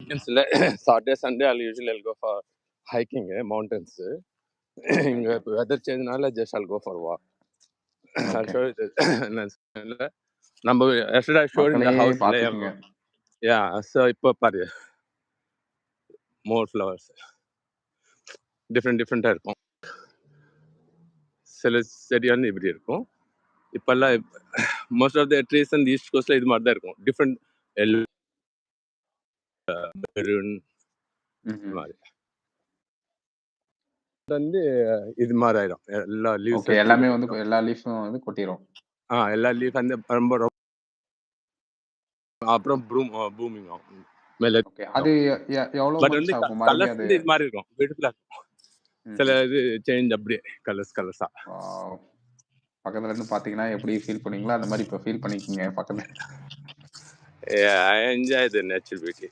வீக்கெண்ட்ஸில் Saturday Sunday I'll go for hiking mountains. இங்கே இப்போ weather சேஞ்ச்னால just I'll go for walk. I'll okay. show you this. நம்ம yesterday I showed in the மக்களே house பார்த்துக்குங்க. yeah, so இப்போ பாரு more flowers டிஃப்ரெண்ட்டாக இருக்கும். சில செடி வந்து இப்படி இருக்கும். இப்போல்லாம் மோஸ்ட் ஆஃப் த ட்ரீஸ் அந்த ஈஸ்ட் கோஸ்ட்ல இது மாதிரி தான் இருக்கும். டிஃப்ரெண்ட் எல்லோ மெரூன் ம்ஹ்ம். மாதிரி வந்து இது மாதிரி ஆயிடும். எல்லா லீவ்ஸ் ஓகே. எல்லாமே வந்து எல்லா லீஃபும் வந்து கொட்டிரும். எல்லா லீஃப் வந்து ரொம்ப அப்புறம் பூமிங் ஆகும் மேலே. ஓகே. அது எவ்வளோ பட் மந்த்ஸ் வந்து ஆகும் மறுபடியும் கலர்ஸ் அது? வந்து இது மாதிரி இருக்கும். பியூட்டிஃபுல்லா இருக்கும். சில ம்ஹ்ம். இது சேஞ்ச் அப்படியே கலர்ஸா. வாவ்! பக்கத்துல இருந்து பார்த்தீங்கன்னா எப்படி ஃபீல் பண்ணுவீங்களோ, அந்த மாரி இப்போ ஃபீல் பண்ணிக்கங்க பக்கத்துல. I enjoy the nature beauty.